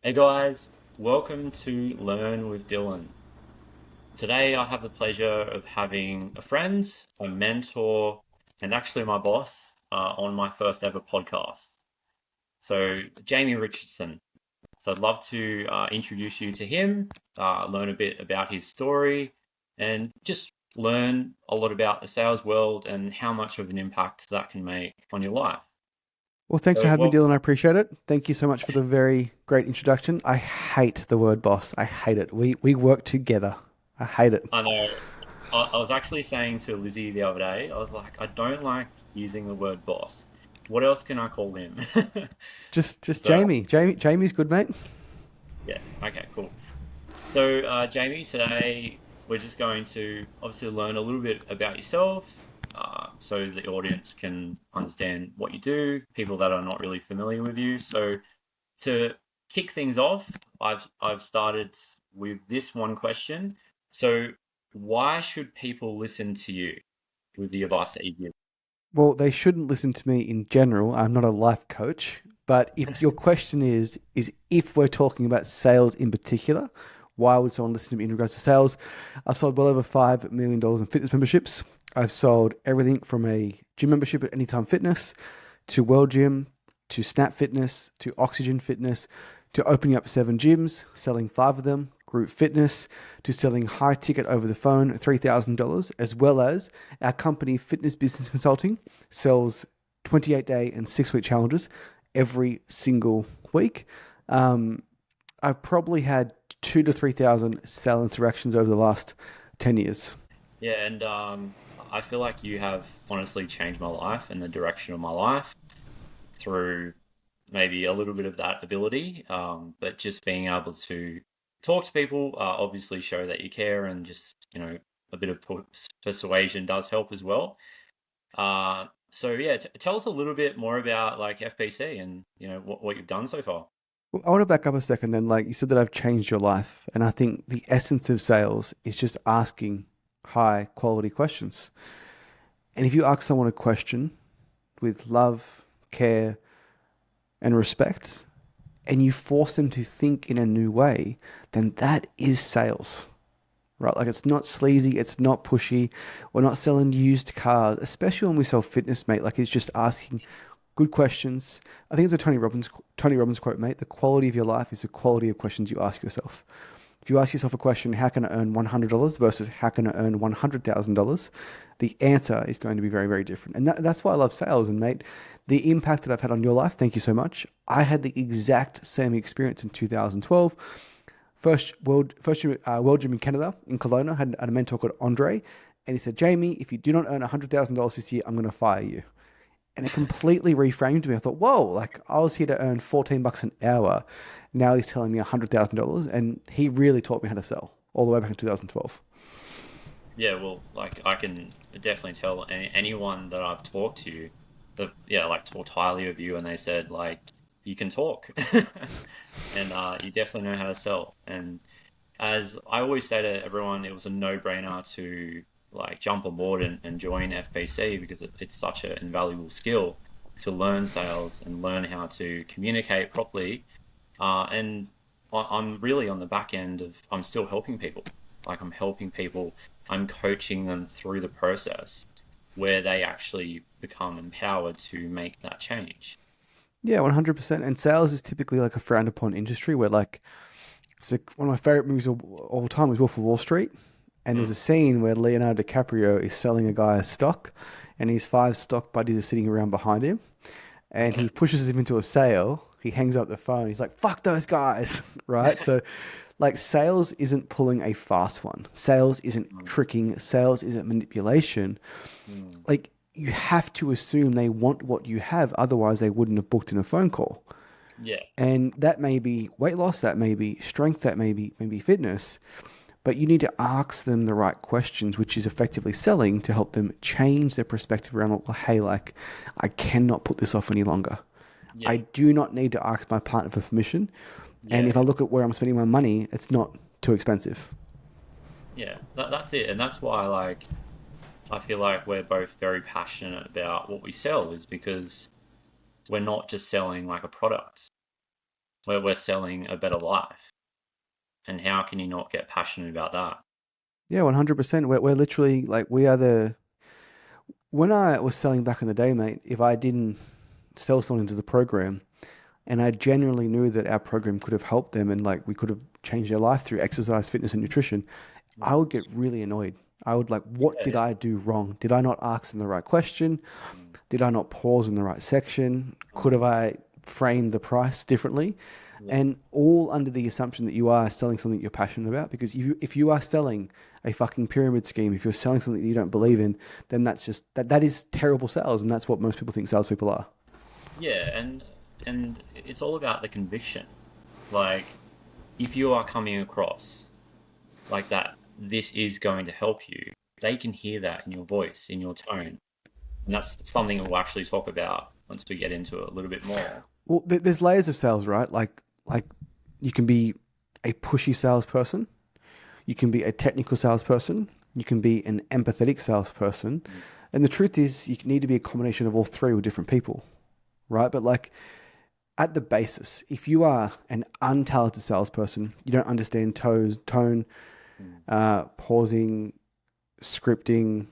Hey guys, welcome to Learn with Dylan. Today I have the pleasure of having a friend, a mentor, and actually my boss on my first ever podcast. So, Jayme Richardson. So, I'd love to introduce you to him, learn a bit about his story, and just learn a lot about the sales world and how much of an impact that can make on your life. Well, thanks for So, having me, welcome. Dylan. I appreciate it. Thank you so much for the very great introduction. I hate the word boss. I hate it. We work together. I hate it. I know. I was actually saying to Lizzie the other day, I was like, I don't like using the word boss. What else can I call him? Just So, Jamie. Jamie's good, mate. yeah, okay, cool. So, Jayme, today we're just going to obviously learn a little bit about yourself, so the audience can understand what you do, people that are not really familiar with you. So, to kick things off, I've started with this one question. So, why should people listen to you with the advice that you give? Well, they shouldn't listen to me in general. I'm not a life coach, but if your question is if we're talking about sales in particular, why would someone listen to me in regards to sales? I've sold well over $5 million in fitness memberships. I've sold everything from a gym membership at Anytime Fitness to World Gym to Snap Fitness to Oxygen Fitness to opening up 7 gyms, selling 5 of them, group fitness, to selling high ticket over the phone, $3,000, as well as our company, Fitness Business Consulting, sells 28-day and 6 week challenges every single week. Um, I've probably had 2 to 3 thousand sale interactions over the last 10 years. Yeah, and I feel like you have honestly changed my life and the direction of my life through maybe a little bit of that ability, but just being able to talk to people, obviously show that you care, and just a bit of persuasion does help as well. So yeah, tell us a little bit more about like FPC and what you've done so far. Well, I want to back up a second then. Like you said, that I've changed your life. And I think the essence of sales is just asking high quality questions. And if you ask someone a question with love, care, and respect, and you force them to think in a new way, then that is sales, right? Like it's not sleazy, it's not pushy. We're not selling used cars, especially when we sell fitness, mate. Like it's just asking good questions. I think it's a Tony Robbins quote, mate. The quality of your life is the quality of questions you ask yourself. If you ask yourself a question, how can I earn $100 versus how can I earn $100,000, the answer is going to be very, very different. And that's why I love sales. And mate, the impact that I've had on your life, thank you so much. I had the exact same experience in 2012. World Gym in Canada, in Kelowna, had a mentor called Andre. And he said, Jamie, if you do not earn $100,000 this year, I'm going to fire you. And it completely reframed me. I thought, whoa, like I was here to earn 14 bucks an hour. Now he's telling me $100,000. And he really taught me how to sell all the way back in 2012. Yeah, well, like I can definitely tell anyone that I've talked to, yeah, like talked highly of you, and they said like you can talk, and you definitely know how to sell. And as I always say to everyone, it was a no-brainer to like jump on board and join FBC because it's such an invaluable skill to learn sales and learn how to communicate properly. And I'm really on the back end of I'm still helping people. Like I'm helping people, I'm coaching them through the process where they actually become empowered to make that change. Yeah, 100%. And sales is typically like a frowned upon industry where like, it's like one of my favorite movies of all time is Wolf of Wall Street. And there's a Mm. scene where Leonardo DiCaprio is selling a guy a stock, and his 5 stock buddies are sitting around behind him. And he pushes him into a sale. He hangs up the phone. He's like, fuck those guys, right? So, like, sales isn't pulling a fast one. Sales isn't Mm. tricking. Sales isn't manipulation. Mm. Like, you have to assume they want what you have. Otherwise, they wouldn't have booked in a phone call. Yeah, And that may be weight loss, that may be strength, that maybe fitness. But you need to ask them the right questions, which is effectively selling to help them change their perspective around, well, hey, like, I cannot put this off any longer. yeah, I do not need to ask my partner for permission. And if I yeah, look at where I'm spending my money, it's not too expensive. yeah. That's it, and that's why like I feel like we're both very passionate about what we sell is because we're not just selling like a product. where we're selling a better life. And how can you not get passionate about that? Yeah, 100%. We're literally like, we are the. When I was selling back in the day, mate, if I didn't sell someone into the program and I genuinely knew that our program could have helped them and like we could have changed their life through exercise, fitness, and nutrition, I Mm. would get really annoyed. I would like, what Yeah, did yeah. I do wrong? Did I not ask them the right question? Mm. Did I not pause in the right section? Could Mm. have I framed the price differently? Yeah. And all under the assumption that you are selling something you're passionate about. Because if you are selling a fucking pyramid scheme, if you're selling something that you don't believe in, then that's just that is terrible sales, and that's what most people think salespeople are. Yeah, and it's all about the conviction. Like, if you are coming across like that, this is going to help you, they can hear that in your voice, in your tone. And that's something we'll actually talk about once we get into it a little bit more. Well, there's layers of sales, right? Like you can be a pushy salesperson, you can be a technical salesperson, you can be an empathetic salesperson, Mm. and the truth is, you need to be a combination of all three with different people, right? But like at the basis, if you are an untalented salesperson, you don't understand tone, Mm. pausing, scripting,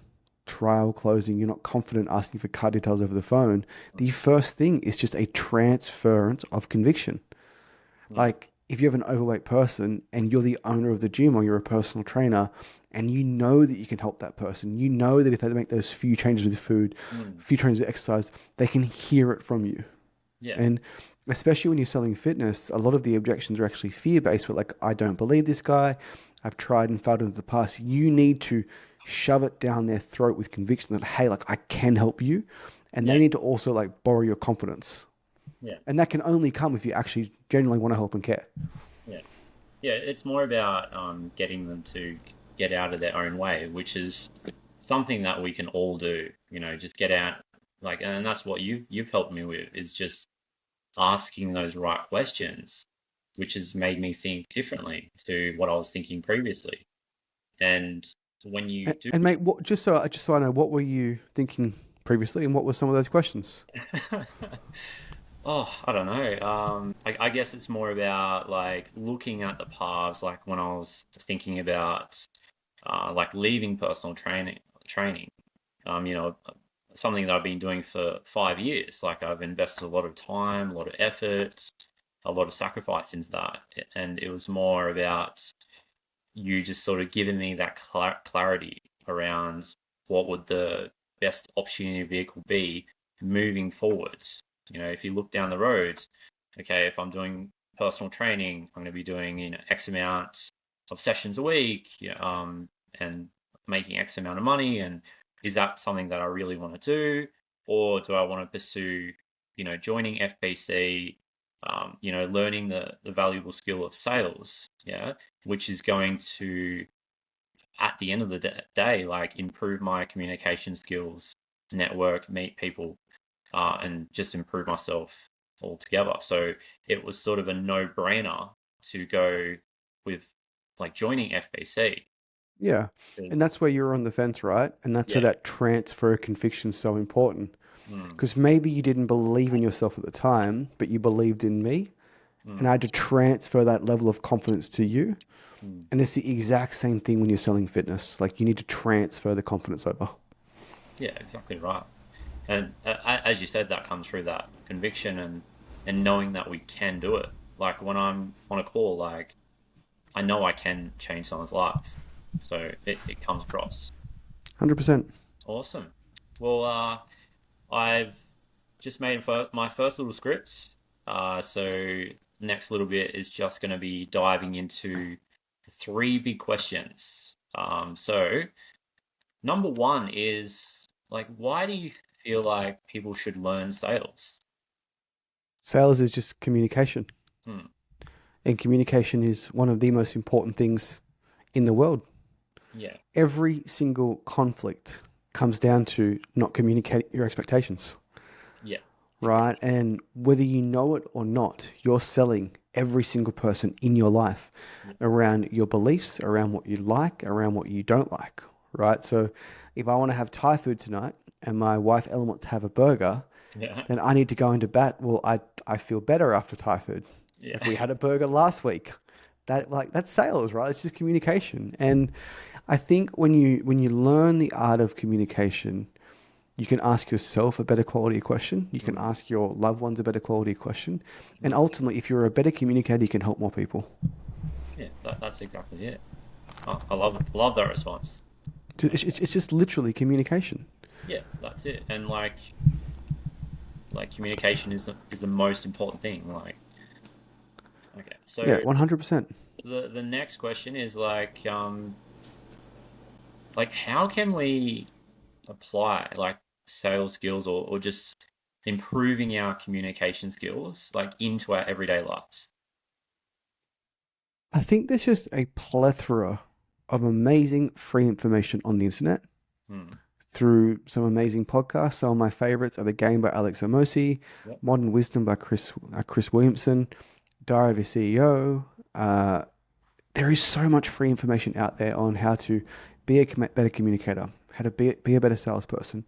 trial closing, you're not confident asking for card details over the phone, the first thing is just a transference of conviction. Mm. Like if you have an overweight person and you're the owner of the gym or you're a personal trainer and you know that you can help that person, you know that if they make those few changes with food, Mm. few changes with exercise, they can hear it from you. Yeah. And especially when you're selling fitness, a lot of the objections are actually fear based, but like, I don't believe this guy. I've tried and failed in the past. You need to shove it down their throat with conviction that, hey, like, I can help you. And Yeah. they need to also like borrow your confidence. Yeah. And that can only come if you actually genuinely want to help and care. Yeah. Yeah. It's more about getting them to get out of their own way, which is something that we can all do. Just get out, like, and that's what you've helped me with, is just asking those right questions, which has made me think differently to what I was thinking previously. And when you do, And mate, what, just so I know, what were you thinking previously and what were some of those questions? oh, I don't know. I guess it's more about like looking at the paths, like when I was thinking about like leaving personal training. Something that I've been doing for 5 years. Like I've invested a lot of time, a lot of effort, a lot of sacrifice into that, and it was more about you just sort of giving me that clarity around what would the best opportunity vehicle be moving forward. If you look down the road, okay, if I'm doing personal training, I'm going to be doing X amount of sessions a week, and making X amount of money. And is that something that I really want to do, or do I want to pursue, joining FBC, learning the valuable skill of sales, yeah, which is going to, at the end of the day, like improve my communication skills, network, meet people, and just improve myself altogether. So it was sort of a no-brainer to go with like joining FBC. Yeah. And Because that's where you're on the fence, right? And that's where yeah, that transfer of conviction is so important. mm, Because maybe you didn't believe in yourself at the time, but you believed in me. And I mm, had to transfer that level of confidence to you. mm. And it's the exact same thing when you're selling fitness. Like you need to transfer the confidence over. Yeah, exactly right. And as you said, that comes through that conviction and knowing that we can do it. Like when I'm on a call, like I know I can change someone's life. So it comes across. 100%. Awesome. Well, I've just made my first little scripts. So next little bit is just going to be diving into three big questions. So number one is like, why do you feel like people should learn sales? Sales is just communication. Hmm. And communication is one of the most important things in the world. Yeah. Every single conflict comes down to not communicating your expectations, Yeah. right? Exactly. And whether you know it or not, you're selling every single person in your life Yeah. around your beliefs, around what you like, around what you don't like, right? So if I want to have Thai food tonight and my wife Ellen wants to have a burger, Yeah. then I need to go into bat. Well, I feel better after Thai food. Like Yeah. we had a burger last week. That's sales, right? It's just communication. And I think when you learn the art of communication, you can ask yourself a better quality question. You can Mm. ask your loved ones a better quality question. And Mm. ultimately, if you're a better communicator, you can help more people. Yeah, that's exactly it. I love that response. It's just literally communication. Yeah, that's it. And like communication is the most important thing. Okay, Yeah, so 100%. the next question is like how can we apply like sales skills or just improving our communication skills like into our everyday lives? I think there's just a plethora of amazing free information on the internet Hmm. through some amazing podcasts. Some of my favorites are The Game by Alex Omosi, Yep. Modern Wisdom by Chris Williamson, Diary of a CEO. Uh, there is so much free information out there on how to be a better communicator, how to be a better salesperson,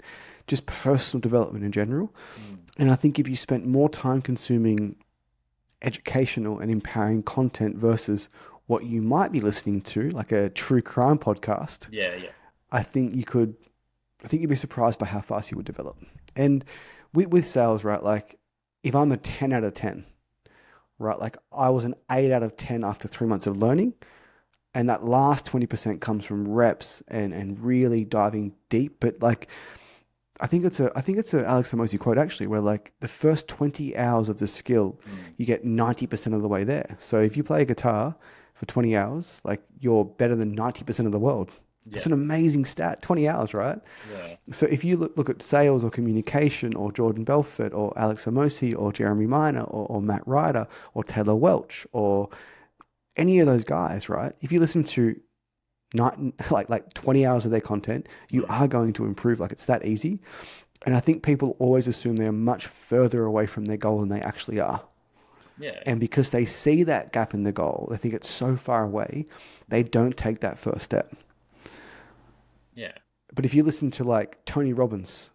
just personal development in general. Hmm. And I think if you spent more time consuming educational and empowering content versus what you might be listening to, like a true crime podcast, Yeah, yeah. I think you could, I think you'd be surprised by how fast you would develop. And with sales, right? Like if I'm a 10 out of 10, right? Like I was an 8 out of 10 after 3 months of learning. And that last 20% comes from reps and really diving deep. But like, I think it's a Alex Hormozy quote actually, where like the first 20 hours of the skill, Hmm. you get 90% of the way there. So if you play a guitar for 20 hours, like you're better than 90% of the world. That's Yeah, an amazing stat, 20 hours, right? yeah. So if you look at sales or communication or Jordan Belfort or Alex Hormozy or Jeremy Miner or Matt Ryder or Taylor Welch or any of those guys, right? If you listen to not like 20 hours of their content, you Hmm. are going to improve. Like it's that easy. And I think people always assume they're much further away from their goal than they actually are. Yeah, And because they see that gap in the goal, they think it's so far away, they don't take that first step. yeah. But if you listen to like Tony Robbins,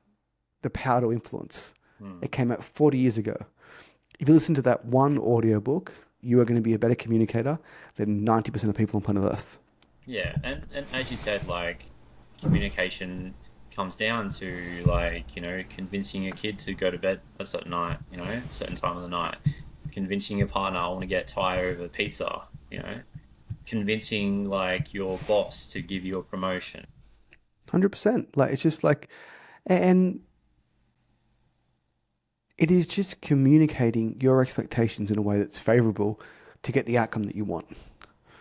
The Power to Influence, Hmm. it came out 40 years ago. If you listen to that one audiobook, you are going to be a better communicator than 90% of people on planet Earth. Yeah, and as you said, like communication comes down to like, convincing your kid to go to bed a certain night, a certain time of the night, convincing your partner I want to get Thai over pizza, convincing like your boss to give you a promotion. 100%. Like it's just like, and it is just communicating your expectations in a way that's favorable to get the outcome that you want.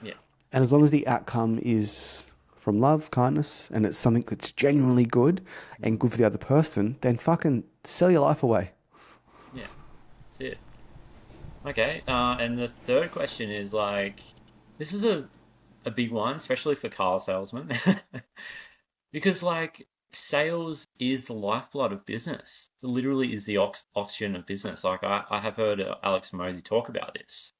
Yeah, And as long as the outcome is from love, kindness, and it's something that's genuinely good and mm, good for the other person, then fucking sell your life away. yeah, that's it. Okay, and the third question is like, this is a big one, especially for car salesmen. Because like sales is the lifeblood of business. It literally is the oxygen of business. Like I have heard Alex Mosey talk about this.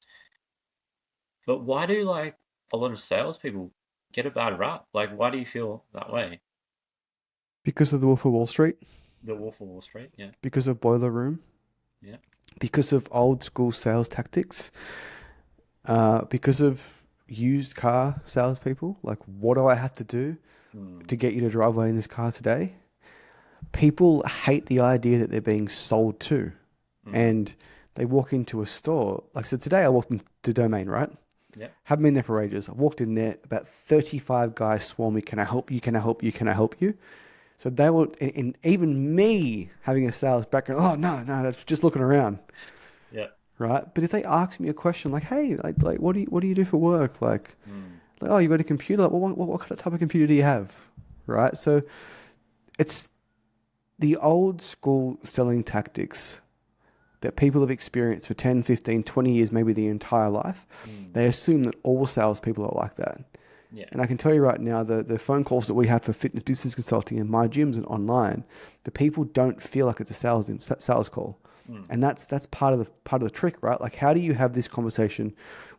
But why do like a lot of salespeople get a bad rap? Like why do you feel that way? Because of the Wolf of Wall Street, The Wolf of Wall Street, yeah, because of Boiler Room, yeah. because of old school sales tactics, because of used car salespeople. Like, what do I have to do Hmm. to get you to drive away in this car today? People hate the idea that they're being sold to. Hmm. And they walk into a store. Like, so today I walked into Domain, right? Yeah. Haven't been there for ages. I walked in there, about 35 guys swarm me. Can I help you? Can I help you? Can I help you? So they were, and even me having a sales background, oh, no, no, that's just looking around, Yeah. right? But if they ask me a question like, hey, like what do you do for work? Hmm. Oh, you got a computer? Like, what kind of type of computer do you have? Right? So it's the old school selling tactics that people have experienced for 10, 15, 20 years, maybe the entire life. Hmm. They assume that all salespeople are like that. Yeah. And I can tell you right now, the phone calls that we have for fitness business consulting and my gyms and online, the people don't feel like it's a sales call. Hmm. And that's part of the trick, right? Like, how do you have this conversation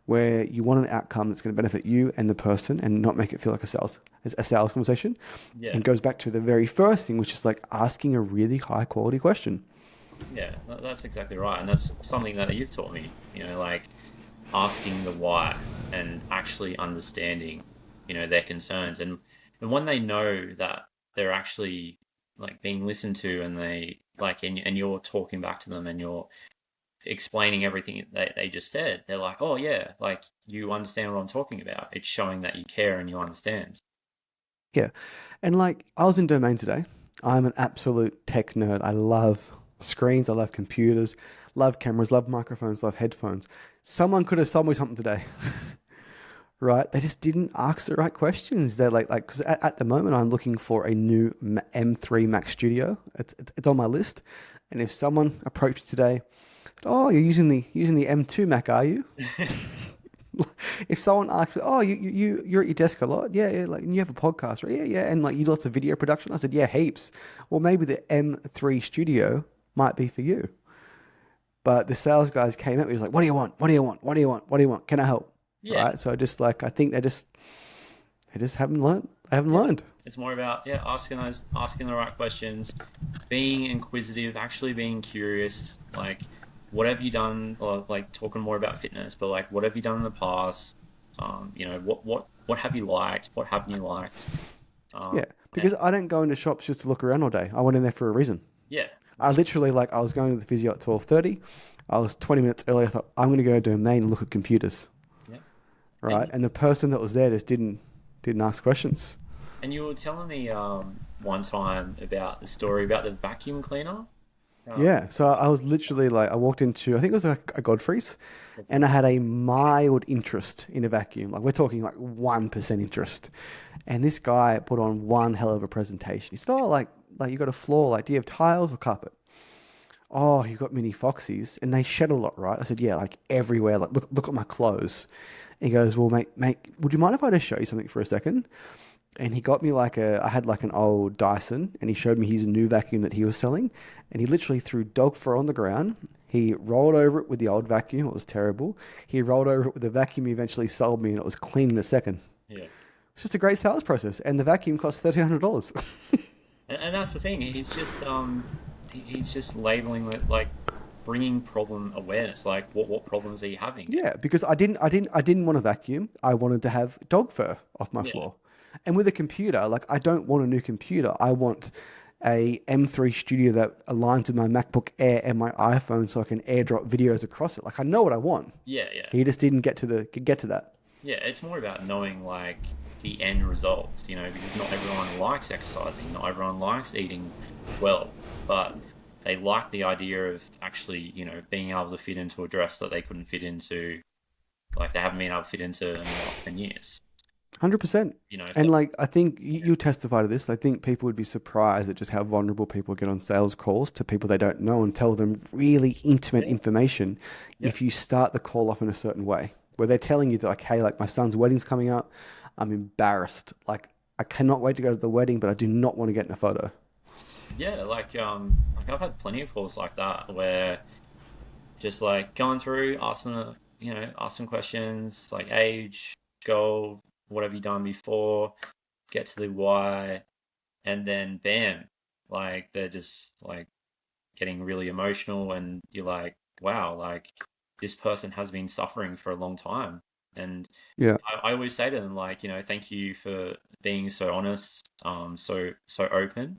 where you want an outcome that's going to benefit you and the person, and not make it feel like a sales conversation? Yeah. And it goes back to the very first thing, which is like asking a really high quality question. Yeah. That's exactly right. And that's something that you've taught me, like asking the why and actually understanding, their concerns. And when they know that they're actually like being listened to, and they like, and you're talking back to them, and you're explaining everything they just said, they're like, oh yeah, like you understand what I'm talking about. It's showing that you care and you understand. Yeah. And like I was in domain today. I'm an absolute tech nerd. I love screens, I love computers, love cameras, love microphones, love headphones. Someone could have sold me something today, right? They just didn't ask the right questions. They're like, because at the moment I'm looking for a new M3 Mac Studio. It's on my list. And if someone approached me today, oh, you're using the M2 Mac, are you? If someone asks, "Oh, you're at your desk a lot, yeah, yeah, like and you have a podcast, right? Yeah, yeah, and like you do lots of video production," I said, "Yeah, heaps." Well, maybe the M3 Studio might be for you. But the sales guys came up, he was like, "What do you want? What do you want? What do you want? What do you want? Can I help?" Yeah, Right? So just like I think they just haven't learned. They haven't yeah. learned. It's more about, yeah, asking the right questions, being inquisitive, actually being curious. Like, what have you done? Or like talking more about fitness, but like, what have you done in the past? What have you liked? What haven't you liked? Yeah, And because I don't go into shops just to look around all day. I went in there for a reason. yeah, I literally like I was going to the physio at 12:30. I was 20 minutes early. I thought I'm going to go to domain and look at computers. yeah. Right? And And the person that was there just didn't ask questions. and you were telling me one time about the story about the vacuum cleaner. Um, Yeah, so I was literally like I walked into I think it was like a Godfrey's, and I had a mild interest in a vacuum. Like we're talking like 1% interest. And this guy put on one hell of a presentation. He said, "Oh, like you got a floor, like do you have tiles or carpet?" "Oh, you got mini foxies and they shed a lot, right?" I said, "Yeah, like everywhere. Like look at my clothes." And he goes, "Well, mate, would you mind if I just show you something for a second?" And he got me I had like an old Dyson, and he showed me his new vacuum that he was selling, and he literally threw dog fur on the ground. He rolled over it with the old vacuum. It was terrible. He rolled over it with the vacuum he eventually sold me, and it was clean in a second. yeah. It's just a great sales process, and the vacuum cost $1,300. And that's the thing. He's just labeling it, like bringing problem awareness. Like, what problems are you having? Yeah, because I didn't want a vacuum. I wanted to have dog fur off my Yeah, floor. And with a computer, like I don't want a new computer. I want a M3 Studio that aligns with my MacBook Air and my iPhone so I can airdrop videos across it. Like I know what I want. yeah, yeah, He just didn't get to that. yeah. It's more about knowing like the end result, because not everyone likes exercising, not everyone likes eating well, but they like the idea of actually, being able to fit into a dress that they couldn't fit into, like they haven't been able to fit into in the last 10 years. 100%. So And like I think you testify to this. I think people would be surprised at just how vulnerable people get on sales calls to people they don't know and tell them really intimate yeah, information yeah, if you start the call off in a certain way. Where they're telling you that like, hey, like my son's wedding's coming up. I'm embarrassed. Like I cannot wait to go to the wedding, but I do not want to get in a photo. yeah. Like I've had plenty of calls like that where just like going through, asking ask some questions like age, goal, what have you done before, get to the why, and then bam, like they're just like getting really emotional, and you're like, wow, like this person has been suffering for a long time. And Yeah. I always say to them, like, thank you for being so honest, so open.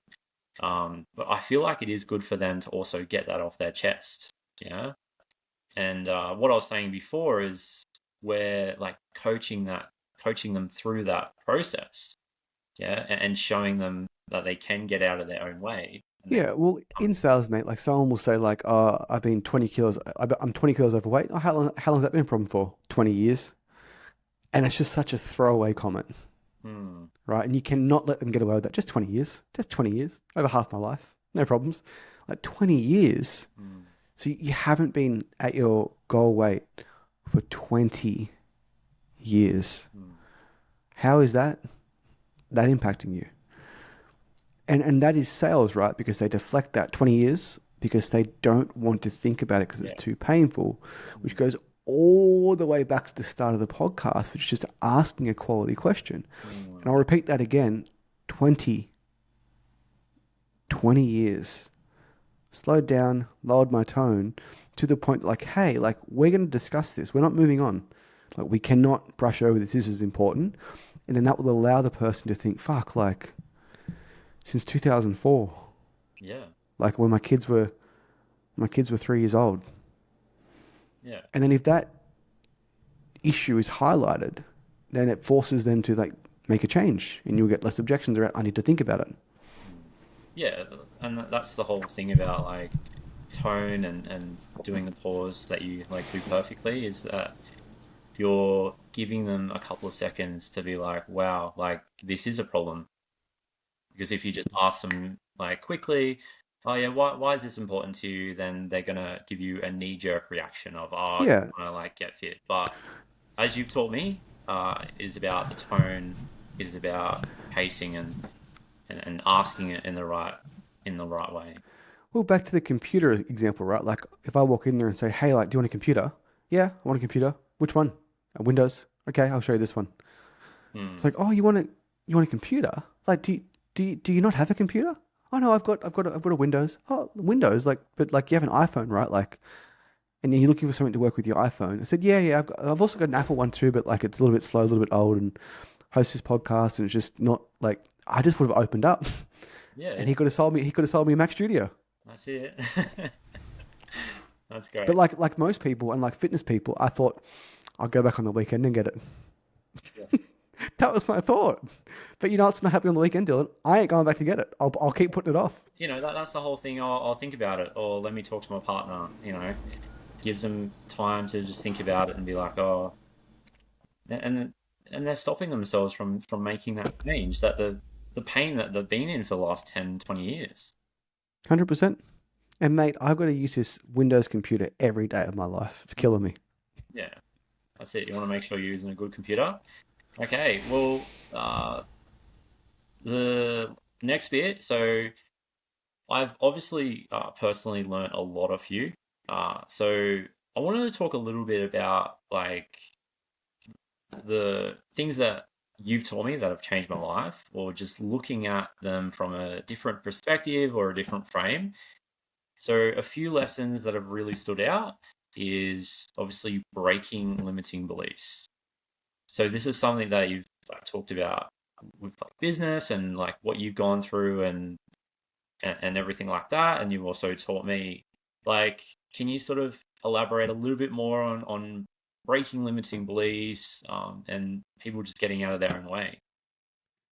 But I feel like it is good for them to also get that off their chest, yeah. And what I was saying before is we're like coaching them through that process, yeah, and showing them that they can get out of their own way. And they Yeah, well, in sales, mate, like someone will say, like, "Oh, I've been 20 kilos. I'm 20 kilos overweight." Oh, how long has that been a problem for? 20 years. And it's just such a throwaway comment, hmm, right? And you cannot let them get away with that. Just 20 years. Just 20 years. Over half my life. No problems. Like 20 years. hmm, So you haven't been at your goal weight for 20 years. hmm. How is that impacting you? And that is sales, right? Because they deflect that 20 years because they don't want to think about it because it's Yeah. too painful, which Hmm, goes all the way back to the start of the podcast, which is just asking a quality question. And hmm. I'll repeat that again 20, 20 years. Slowed down, lowered my tone, to the point like, hey, like we're going to discuss this. We're not moving on. Like we cannot brush over this. This is important. And then that will allow the person to think, fuck, like since 2004, Yeah. like when my kids were 3 years old. Yeah. And then if that issue is highlighted, then it forces them to like make a change and you'll get less objections around, I need to think about it. Mm. Yeah, and that's the whole thing about like tone and doing the pause that you like do perfectly is that you're giving them a couple of seconds to be like, wow, like this is a problem. Because if you just ask them like quickly, oh yeah, why is this important to you? Then they're gonna give you a knee-jerk reaction of, oh, I just Yeah. wanna like get fit. But as you've taught me, it is about the tone, it is about pacing and asking it in the right way. Well, back to the computer example, right? Like if I walk in there and say, hey, like, do you want a computer? Yeah, I want a computer. Which one? Windows. Okay, I'll show you this one. It's Hmm. like, oh, you want a computer? Like, do you not have a computer? Oh no, I've got a Windows. Oh, Windows, like, but like you have an iPhone, right? Like, and you're looking for something to work with your iPhone. I said, yeah, I've also got an Apple one too, but like it's a little bit slow, a little bit old, and host this podcast, and it's just not like I just would have opened up, and Yeah, he could have sold me a Mac Studio. that's it. That's But great. like most people and like fitness people, I thought I'll go back on the weekend and get it. Yeah. That was my thought. But you know what's not happening on the weekend, Dylan? I ain't going back to get it. I'll keep putting it off. You know, that's the whole thing. I'll think about it, or let me talk to my partner. You know, gives them time to just think about it and be like, oh, and and they're stopping themselves from making that change, that the pain that they've been in for the last 10, 20 years. 100%. And mate, I've got to use this Windows computer every day of my life. It's killing me. Yeah, that's it. You want to make sure you're using a good computer. Okay, well, the next bit. So I've obviously personally learned a lot of you. So I wanted to talk a little bit about like the things that you've taught me that have changed my life, or just looking at them from a different perspective or a different frame. So a few lessons that have really stood out is obviously breaking limiting beliefs. So this is something that you've like, talked about with like business and like what you've gone through and everything like that. And you've also taught me like, can you sort of elaborate a little bit more on breaking limiting beliefs and people just getting out of their own way?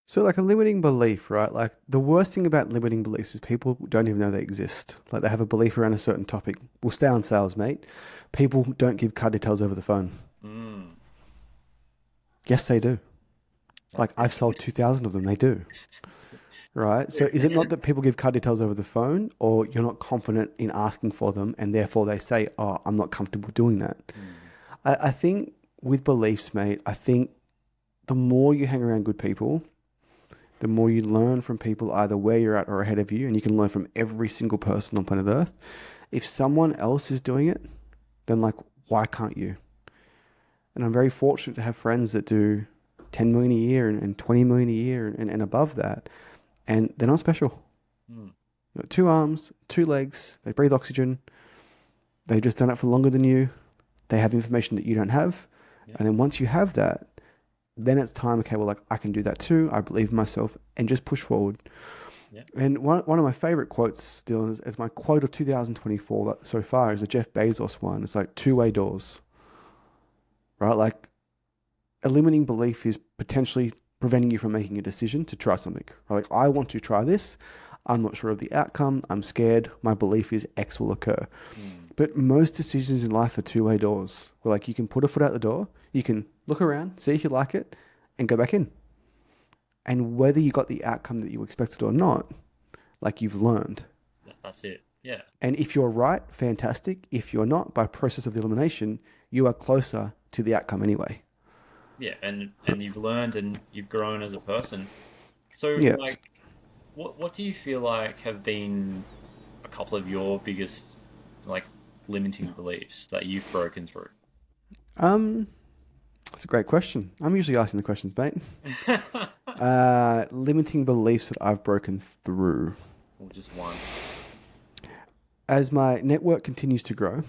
So like a limiting belief, right? Like the worst thing about limiting beliefs is people don't even know they exist. Like they have a belief around a certain topic. We'll stay on sales, mate. People don't give card details over the phone. Mm, Yes, they do. Like that's I've sold 2,000 of them. They do. Right. So is it it. not that people give card details over the phone or you're not confident in asking for them and therefore they say, oh, I'm not comfortable doing that? Mm, I think with beliefs, mate, I think the more you hang around good people, the more you learn from people either where you're at or ahead of you, and you can learn from every single person on planet Earth. If someone else is doing it, then like, why can't you? And I'm very fortunate to have friends that do 10 million a year and 20 million a year and above that. And they're not special. mm, You know, two arms, two legs, they breathe oxygen. They've just done it for longer than you. They have information that you don't have. yeah, And then once you have that, then it's time, okay, well, like I can do that too. I believe in myself and just push forward. yeah. And one of my favorite quotes, Dylan, is my quote of 2024 so far is a Jeff Bezos one. It's like two-way doors, right? Like a limiting belief is potentially preventing you from making a decision to try something. Like I want to try this. I'm not sure of the outcome. I'm scared. My belief is X will occur. Mm, But most decisions in life are two-way doors. Where like you can put a foot out the door, you can look around, see if you like it, and go back in. And whether you got the outcome that you expected or not, like you've learned. that's it. Yeah. And if you're right, fantastic. If you're not, by process of elimination, you are closer to the outcome anyway. Yeah, and you've learned and you've grown as a person. So Yeah. like what do you feel like have been a couple of your biggest like limiting beliefs that you've broken through? Um, that's a great question. I'm usually asking the questions, mate. Limiting beliefs that I've broken through. Or just one. As my network continues to grow,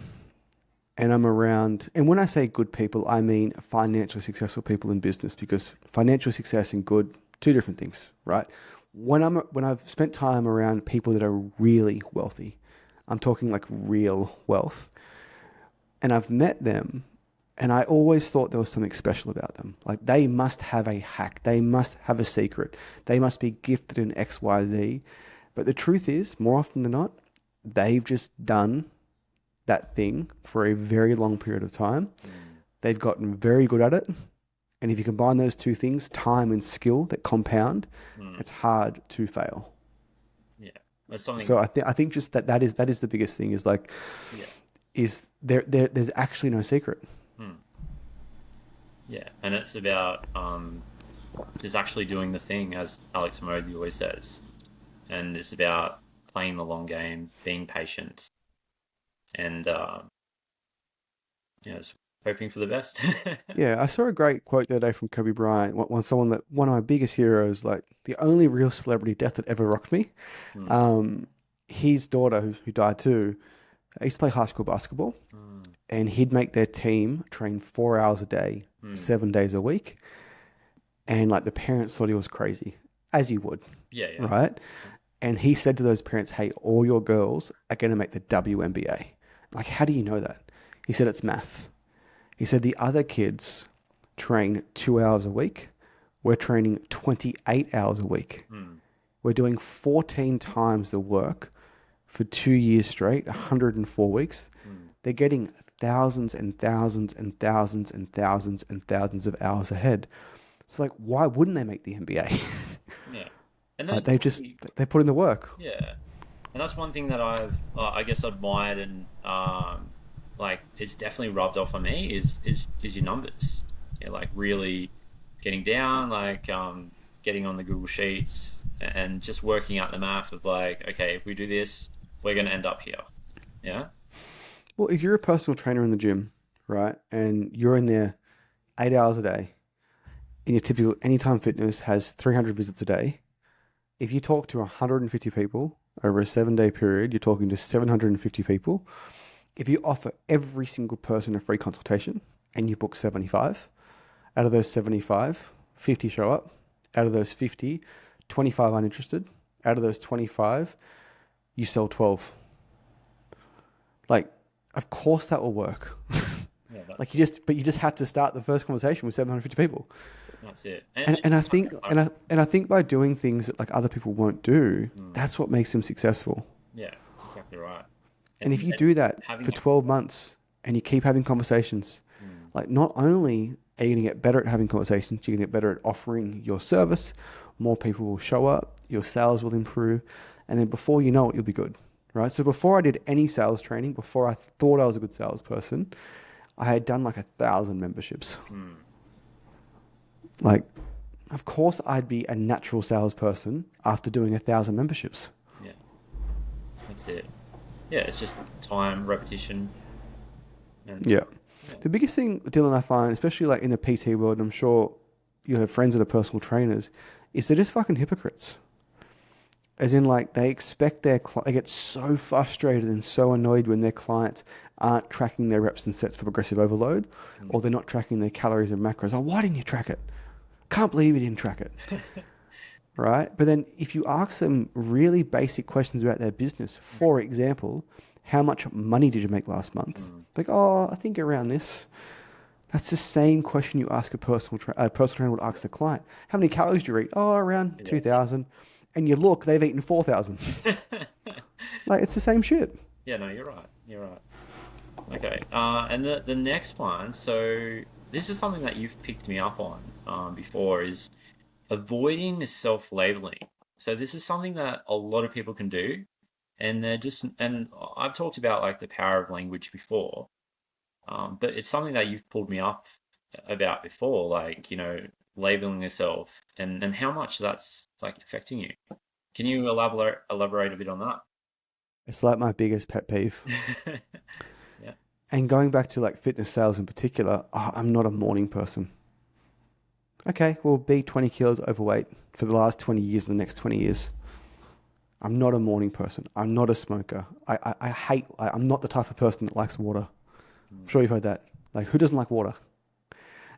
and I'm around, and when I say good people, I mean financially successful people in business, because financial success and good, two different things, right? When I've spent time around people that are really wealthy, I'm talking like real wealth, and I've met them, and I always thought there was something special about them. Like they must have a hack, they must have a secret, they must be gifted in XYZ. But the truth is, more often than not, they've just done that thing for a very long period of time. Mm. They've gotten very good at it. And if you combine those two things, time and skill that compound, Mm. it's hard to fail. Yeah. That's something. So I think just that is the biggest thing, is like, Yeah. is there's actually no secret. Mm. Yeah. And it's about just actually doing the thing, as Alex Moby always says. And it's about playing the long game, being patient, and just hoping for the best. Yeah, I saw a great quote the other day from Kobe Bryant, one of my biggest heroes, like the only real celebrity death that ever rocked me. Mm. Um, his daughter, who died too, I used to play high school basketball, Mm. and he'd make their team train 4 hours a day, Mm. 7 days a week. And like the parents thought he was crazy, as you would, Yeah, yeah. right? And he said to those parents, hey, all your girls are going to make the WNBA. Like, how do you know that? He said, it's math. He said, the other kids train 2 hours a week. We're training 28 hours a week. Mm. We're doing 14 times the work for 2 years straight, 104 weeks. Mm. They're getting thousands and thousands and thousands and thousands and thousands of hours ahead. So like, why wouldn't they make the NBA? Yeah. And Like that's probably, they put in the work. yeah. And that's one thing that I've, I guess, admired and like it's definitely rubbed off on me is your numbers. Yeah, like really getting down, like getting on the Google Sheets and just working out the math of like, okay, if we do this, we're going to end up here. Yeah. Well, if you're a personal trainer in the gym, right, and you're in there 8 hours a day, and your typical Anytime Fitness has 300 visits a day, if you talk to 150 people over a 7 day period, you're talking to 750 people. If you offer every single person a free consultation and you book 75, out of those 75, 50 show up. Out of those 50, 25 aren't interested. Out of those 25, you sell 12. Like, of course that will work. Yeah, Like but you just have to start the first conversation with 750 people. that's it. And I think and I think by doing things that like other people won't do, Mm, that's what makes them successful. yeah, exactly right. And if you And do that having for 12 months and you keep having conversations, mm, like not only are you going to get better at having conversations, you're going to get better at offering your service, more people will show up, your sales will improve, and then before you know it, you'll be good, right? So before I did any sales training, before I thought I was a good salesperson, I had done like 1,000 memberships. mm, Like, of course I'd be a natural salesperson after doing 1,000 memberships. yeah, that's it. Yeah, it's just time, repetition, and Yeah. yeah. The biggest thing, Dylan, I find, especially like in the PT world, and I'm sure you have friends that are personal trainers, is they're just fucking hypocrites. As in, like, they expect they get so frustrated and so annoyed when their clients aren't tracking their reps and sets for progressive overload, or Mm. they're not tracking their calories and macros. Oh, why didn't you track it? Can't believe you didn't track it, right? But then if you ask them really basic questions about their business, for example, how much money did you make last month? Mm. Like, oh, I think around this. That's the same question you ask a personal trainer would ask the client. How many calories do you eat? Oh, around Yeah. 2,000. And you look, they've eaten 4,000. Like, it's the same shit. Yeah, no, you're right. You're right. Okay. And the next one, so this is something that you've picked me up on before, is avoiding self-labeling. So this is something that a lot of people can do, and and I've talked about like the power of language before, but it's something that you've pulled me up about before, like, labeling yourself and how much that's like affecting you. Can you elaborate a bit on It's like my biggest pet peeve. that? Yeah. And going back to like fitness sales in particular, I'm not a morning person. Okay, well, be 20 kilos overweight for the last 20 years, the next 20 years. I'm not a morning person. I'm not a smoker. I hate, I'm not the type of person that likes water. I'm sure you've heard that. Like, who doesn't like water?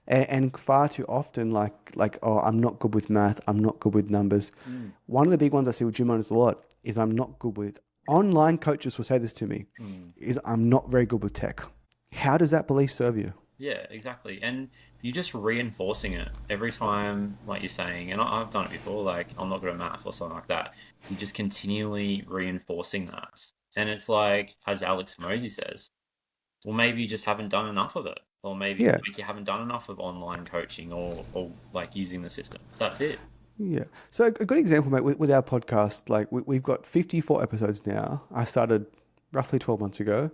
And far too often, oh, I'm not good with math. I'm not good with numbers. Mm. One of the big ones I see with gym owners a lot is I'm not good with. Online coaches will say this to me: Mm. is I'm not very good with tech. How does that belief serve you? Yeah, exactly. And you're just reinforcing it every time, like you're saying, and I've done it before, like I'm not good at math or something like that. You're just continually reinforcing that. And it's like, as Alex Mosey says, well, maybe you just haven't done enough of it. Or maybe Yeah, like you haven't done enough of online coaching or like using the system. So that's it. yeah. So a good example, mate, with our podcast, like we've got 54 episodes now. I started roughly 12 months ago.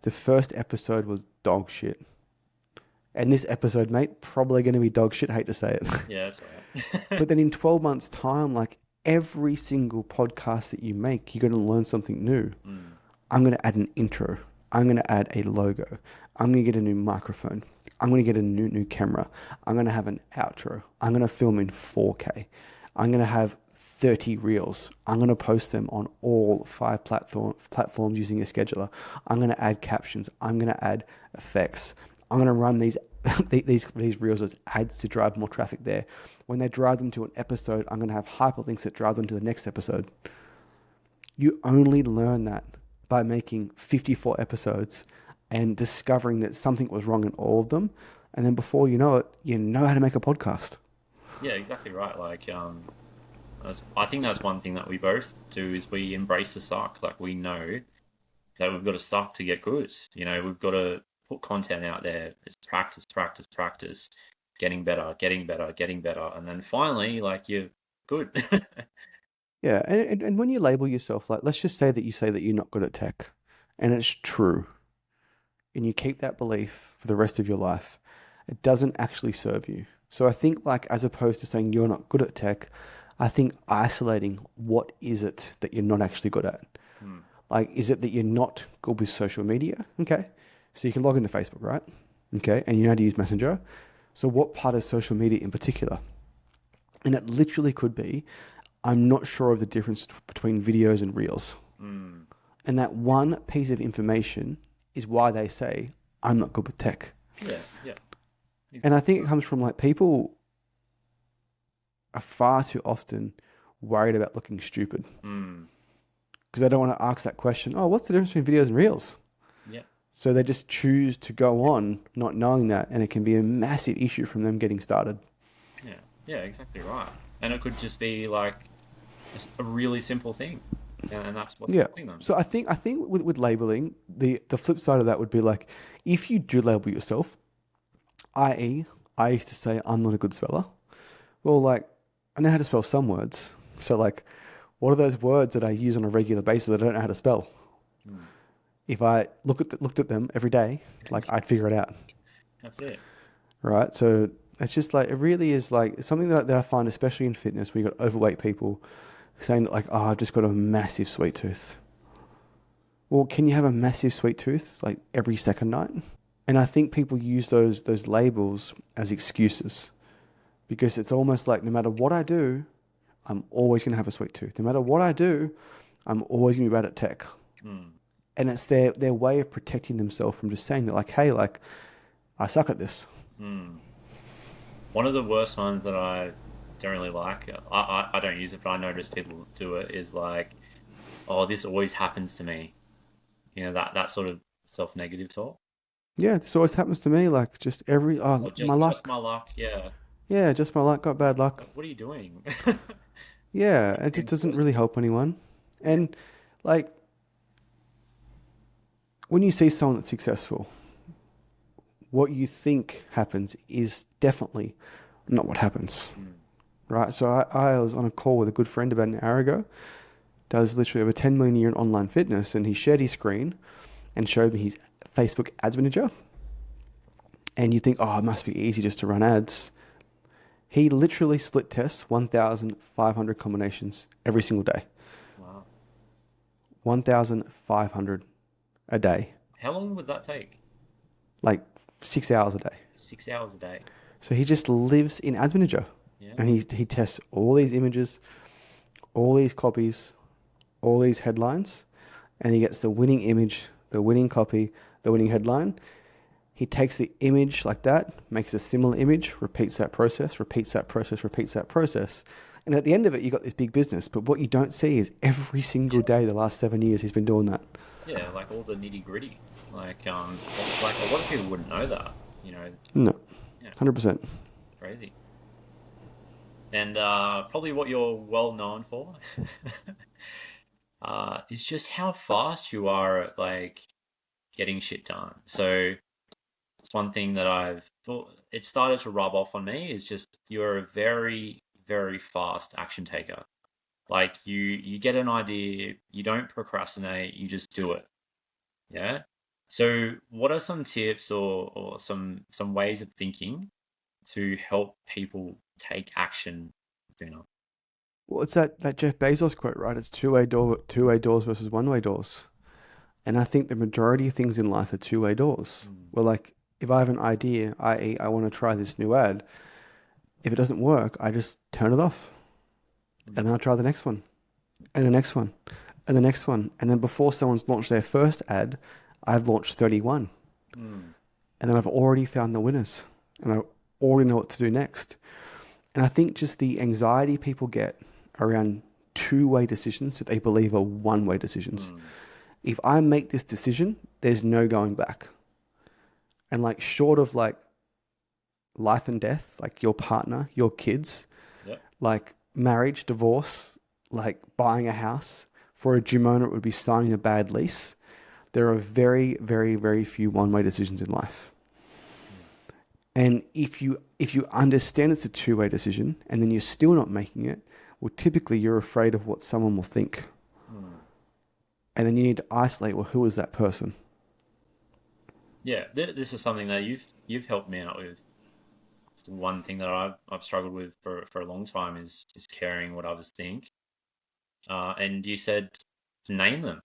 The first episode was dog shit. And this episode, mate, probably going to be dog shit. Hate to say it. Yeah, that's all right. But then in 12 months' time, like every single podcast that you make, you're going to learn something new. Mm. I'm going to add an intro. I'm going to add a logo. I'm going to get a new microphone. I'm going to get a new camera. I'm going to have an outro. I'm going to film in 4K. I'm going to have 30 reels. I'm going to post them on all 5 platforms using a scheduler. I'm going to add captions. I'm going to add effects. I'm going to run these these reels as ads to drive more traffic there. When they drive them to an episode, I'm going to have hyperlinks that drive them to the next episode. You only learn that by making 54 episodes and discovering that something was wrong in all of them. And then before you know it, you know how to make a podcast. Yeah, exactly right. Like, I think that's one thing that we both do is we embrace the suck. Like we know that we've got to suck to get good. You know, we've got to put content out there. It's practice, practice, practice, getting better, getting better, getting better, and then finally, like you're good. Yeah. And when you label yourself, like, let's just say that you say that you're not good at tech and it's true. And you keep that belief for the rest of your life, it doesn't actually serve you. So I think, like, as opposed to saying you're not good at tech, I think isolating what is it that you're not actually good at. Hmm. Like, is it that you're not good with social media? Okay. So you can log into Facebook, right? Okay. And you know how to use Messenger. So what part of social media in particular? And it literally could be, I'm not sure of the difference between videos and reels. Hmm. And that one piece of information is why they say, I'm not good with tech. Yeah, yeah. And I think it comes from like people are far too often worried about looking stupid Hmm. because they don't want to ask that question. Oh, what's the difference between videos and reels? Yeah. So they just choose to go on not knowing that. And it can be a massive issue from them getting started. Yeah. Yeah, exactly right. And it could just be like a really simple thing. And that's what's Yeah. stopping them. So I think with labeling, the flip side of that would be like, if you do label yourself, i.e., I used to say I'm not a good speller. Well, like, I know how to spell some words. So, like, what are those words that I use on a regular basis that I don't know how to spell? Hmm. If I looked at them every day, like, I'd figure it out, That's it. right? So it's just like, it really is like something that I find, especially in fitness, where you got overweight people saying that, like, oh, I've just got a massive sweet tooth. Well, can you have a massive sweet tooth like every second night? And I think people use those labels as excuses because it's almost like no matter what I do, I'm always going to have a sweet tooth. No matter what I do, I'm always going to be bad at tech. Hmm. And it's their way of protecting themselves from just saying that, like, hey, like, I suck at this. Hmm. One of the worst ones that I don't really like, I don't use it, but I notice people do it, is like, oh, this always happens to me. You know, that sort of self-negative talk. Yeah, this always happens to me. Like, just Or my just luck. my luck, yeah. Yeah, just my luck, got bad luck. What are you doing? Yeah, it just doesn't Reinforce really it. help anyone. Yeah. And, like, when you see someone that's successful, what you think happens is definitely not what happens, Mm. right? So I was on a call with a good friend about an hour ago, does literally over 10 million a year in online fitness, and he shared his screen and showed me his Facebook ads manager. And you think, oh, it must be easy just to run ads. He literally split tests 1,500 combinations every single day. Wow. 1,500 a day, How long would that take? like 6 hours a day. 6 hours a day. So he just lives in ads manager. Yeah. And he tests all these images, all these copies, all these headlines, and he gets the winning image, the winning copy, the winning headline. He takes the image like that, makes a similar image, repeats that process, repeats that process, repeats that process. And at the end of it, you got this big business. But what you don't see is every single Yeah, day the last 7 years he's been doing that. yeah, like all the nitty gritty. Like a lot of people wouldn't know that. You know, No, yeah, 100%. crazy. And probably what you're well known for is just how fast you are at like getting shit done. So it's one thing that I've thought it started to rub off on me is just you're a very, very fast action taker. Like you get an idea, you don't procrastinate, you just do it. Yeah. So what are some tips or some ways of thinking to help people take action sooner? Well, it's that Jeff Bezos quote, right? It's two-way doors versus one-way doors. And I think the majority of things in life are two-way doors. Mm, Well, like if I have an idea, i.e., I want to try this new ad, if it doesn't work, I just turn it off. And mm, then I try the next one, and the next one, and the next one. And then before someone's launched their first ad, I've launched 31. mm, And then I've already found the winners. And I already know what to do next. And I think just the anxiety people get around two-way decisions that they believe are one-way decisions. mm. If I make this decision, there's no going back. And like short of like life and death, like your partner, your kids, Yep. like marriage, divorce, like buying a house, for a gym owner, it would be signing a bad lease. There are very, very, very few one-way decisions in life. Mm, And if you understand it's a two-way decision and then you're still not making it, well, typically you're afraid of what someone will think. mm. And then you need to isolate, well, who is that person? Yeah, this is something that you've helped me out with. It's one thing that I've struggled with for a long time is caring what others think. And you said to name them,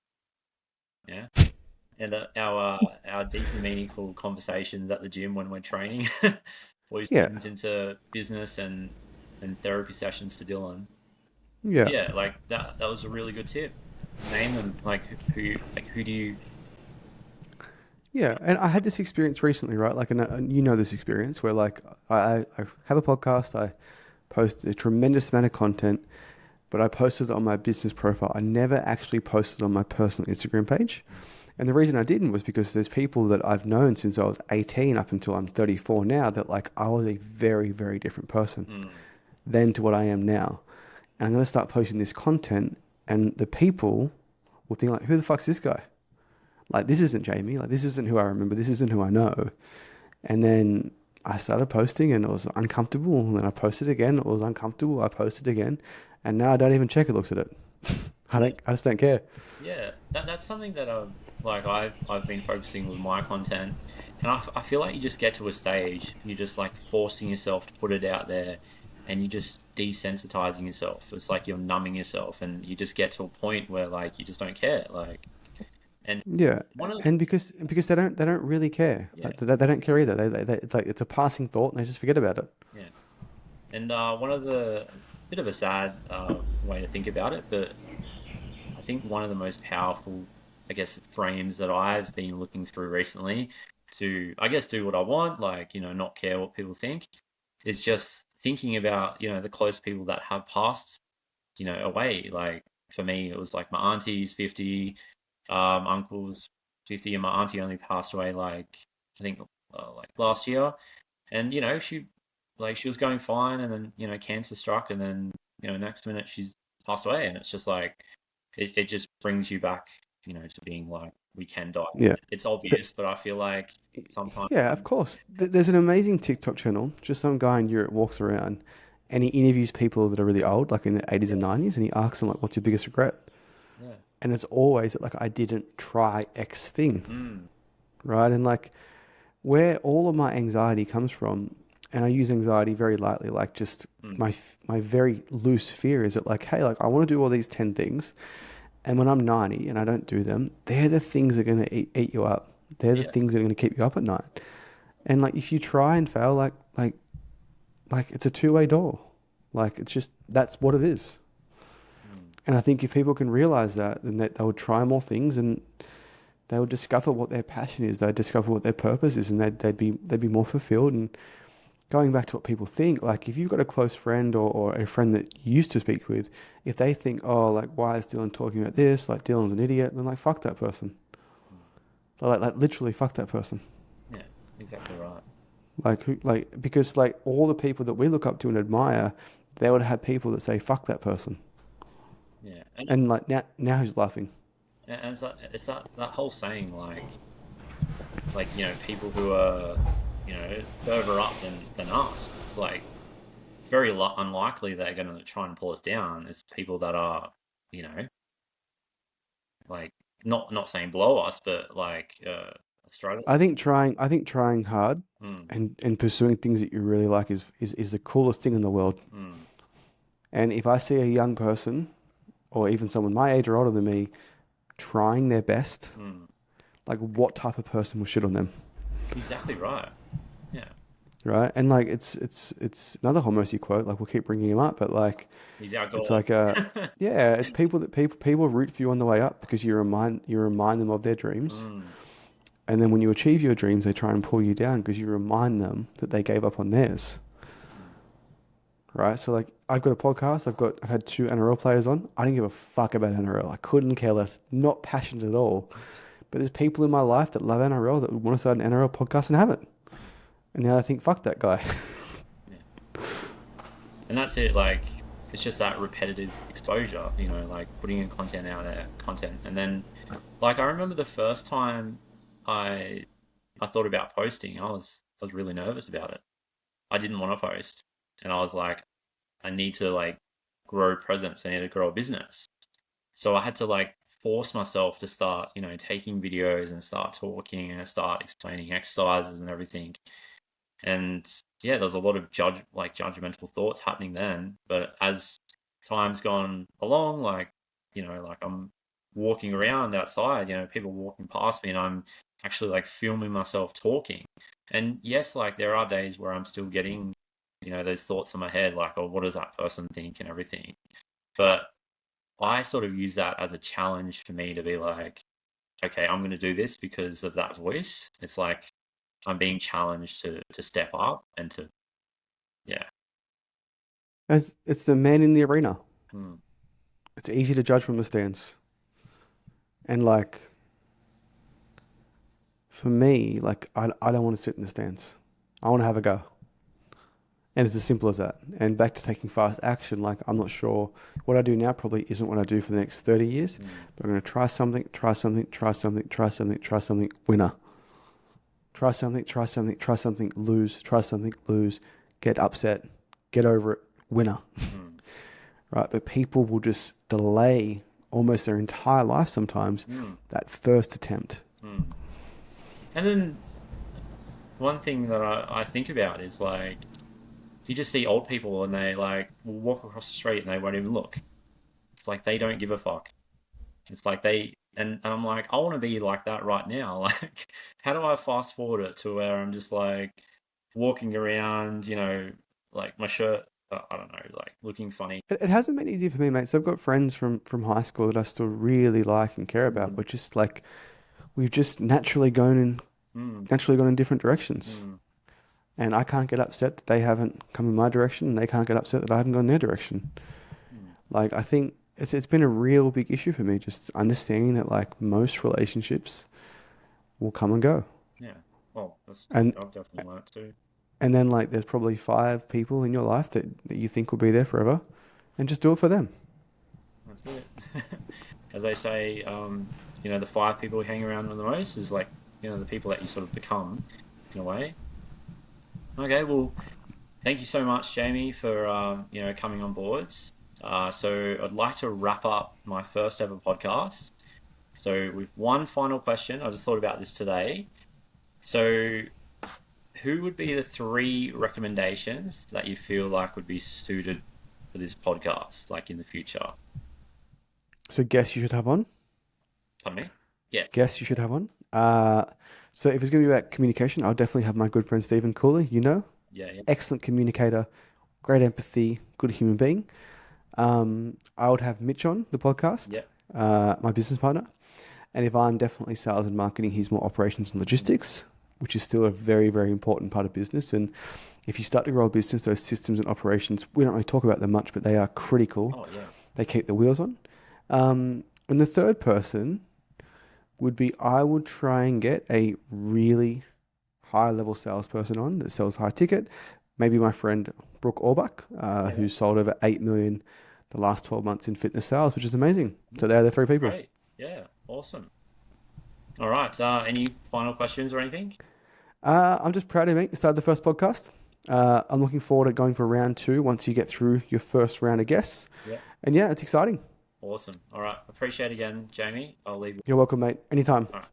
yeah. And our deep and meaningful conversations at the gym when we're training always Yeah, turns into business and therapy sessions for Dylan. yeah, Yeah, like that was a really good tip. Name them, like who do you? yeah. And I had this experience recently, right? Like, and you know this experience where like I have a podcast, I post a tremendous amount of content, but I posted it on my business profile. I never actually posted on my personal Instagram page. And the reason I didn't was because there's people that I've known since I was 18 up until I'm 34 now that like I was a very, very different person Mm, then to what I am now. And I'm going to start posting this content and the people will think like, who the fuck's this guy? Like, this isn't Jayme. Like, this isn't who I remember. This isn't who I know. And then I started posting and it was uncomfortable. And then I posted again. It was uncomfortable. I posted again. And now I don't even check it looks at it. yeah, I just don't care. yeah. That's something that I've been focusing with my content, and I feel like you just get to a stage, you're just like forcing yourself to put it out there, and you're just desensitizing yourself. It's like you're numbing yourself, and you just get to a point where like you just don't care. Like, and Yeah, one of and because they don't really care. yeah, Like, they don't care either. It's like it's a passing thought, and they just forget about it. yeah, and one of the bit of a sad way to think about it, but I think one of the most powerful, I guess, frames that I've been looking through recently to, I guess, do what I want, like, not care what people think, is just thinking about, the close people that have passed, away. Like, for me, it was like my auntie's 50, uncle's 50, and my auntie only passed away, like, I think, like last year. And, she was going fine, and then, cancer struck, and then, next minute she's passed away. And it's just like, it just brings you back, to being like, we can die. Yeah. It's Th- obvious, but I feel like sometimes, Yeah, of course. There's an amazing TikTok channel. Just some guy in Europe walks around and he interviews people that are really old, like in their 80s and yeah, 90s, and he asks them like, "What's your biggest regret?" yeah, And it's always like, "I didn't try X thing," mm, right? And like where all of my anxiety comes from, and I use anxiety very lightly, like just mm, my very loose fear is that like, hey, like I want to do all these 10 things, and when I'm 90 and I don't do them, they're the things that are going to eat you up. They're the yeah, things that are going to keep you up at night. And like if you try and fail, like it's a two-way door. Like it's just that's what it is. mm, And I think if people can realize that, then they would try more things, and they would discover what their passion is. They'd discover what their purpose is, and they'd be more fulfilled. And going back to what people think, like if you've got a close friend or a friend that you used to speak with, if they think, oh, like why is Dylan talking about this? Like Dylan's an idiot, then like fuck that person. Like literally fuck that person. Yeah, exactly right. Like who, like because like all the people that we look up to and admire, they would have people that say fuck that person. Yeah, And like now who's laughing? and it's that whole saying people who are further up than us. It's like very unlikely they're going to try and pull us down. It's people that are you know like not saying below us, but like Australia. I think trying hard Mm, and pursuing things that you really like is the coolest thing in the world. mm, And if I see a young person or even someone my age or older than me trying their best, mm. like what type of person will shit on them, Exactly right. Yeah, right? And like it's another Hormozy quote. Like we'll keep bringing him up, but like he's our it's god. like yeah, it's people that people root for you on the way up because you remind them of their dreams, Mm, and then when you achieve your dreams, they try and pull you down because you remind them that they gave up on theirs, mm, right? So like I've got a podcast. I've had two NRL players on. I didn't give a fuck about NRL. I couldn't care less. Not passionate at all. But there's people in my life that love NRL that want to start an NRL podcast and have it. And now I think, fuck that guy. yeah. And that's it. Like it's just that repetitive exposure. Like putting in content out there, content, and then like I remember the first time I I thought about posting. I was really nervous about it. I didn't want to post, and I was like, I need to like grow presence. I need to grow a business. So I had to like force myself to start, taking videos and start talking and start explaining exercises and everything. And yeah, there's a lot of judgmental thoughts happening then. But as time's gone along, like I'm walking around outside, people walking past me and I'm actually like filming myself talking. And yes, like there are days where I'm still getting, those thoughts in my head, like, oh, what does that person think and everything. But I sort of use that as a challenge for me to be like, okay, I'm going to do this because of that voice. It's like I'm being challenged to step up and to yeah. As it's the man in the arena. Mm, It's easy to judge from the stands. And like for me, like I don't want to sit in the stands. I want to have a go. And it's as simple as that. And back to taking fast action, like I'm not sure what I do now probably isn't what I do for the next 30 years. mm, But I'm going to try something, try something, try something, try something, try something, winner. Try something, try something, lose, try something, lose, get upset, get over it, winner. mm, Right? But people will just delay almost their entire life sometimes mm, that first attempt. mm. And then one thing that I think about is like you just see old people and they like will walk across the street and they won't even look. It's like they don't give a fuck. It's like and I'm like, I want to be like that right now. Like, how do I fast forward it to where I'm just like walking around, like my shirt, I don't know, like looking funny. It hasn't been easy for me, mate. So I've got friends from high school that I still really like and care about, Mm, but just like we've just mm, naturally gone in different directions. mm, And I can't get upset that they haven't come in my direction, and they can't get upset that I haven't gone their direction. mm. Like I think it's been a real big issue for me, just understanding that like most relationships will come and go. Yeah. Well, that's And I've definitely learnt too. and then like there's probably five people in your life that you think will be there forever, and just do it for them. That's it. As they say, the five people who hang around with the most is like, the people that you sort of become in a way. Okay, well, thank you so much, Jamie, for coming on boards. So I'd like to wrap up my first ever podcast. So with one final question, I just thought about this today. So who would be the three recommendations that you feel like would be suited for this podcast, like in the future? So guess you should have one. Pardon me? Yes. Guess you should have one. So if it's going to be about communication, I'll definitely have my good friend Stephen Cooley. Yeah, yeah. Excellent communicator, great empathy, good human being. I would have Mitch on the podcast, Yeah. my business partner, And if I'm definitely sales and marketing, he's more operations and logistics, which is still a very, very important part of business. And if you start to grow a business, those systems and operations, we don't really talk about them much, but they are critical. Oh yeah. They keep the wheels on. And the third person would be I would try and get a really high level salesperson on that sells high ticket. Maybe my friend Brooke Orbach, Yeah. who's sold over 8 million the last 12 months in fitness sales, which is amazing. So they're the three people. Great. Yeah. Awesome. All right. Any final questions or anything? I'm just proud of you, mate. You started the first podcast. I'm looking forward to going for round two once you get through your first round of guests. Yeah. And yeah, it's exciting. Awesome. All right. Appreciate it again, Jamie. I'll leave you. You're welcome, mate. Anytime. All right.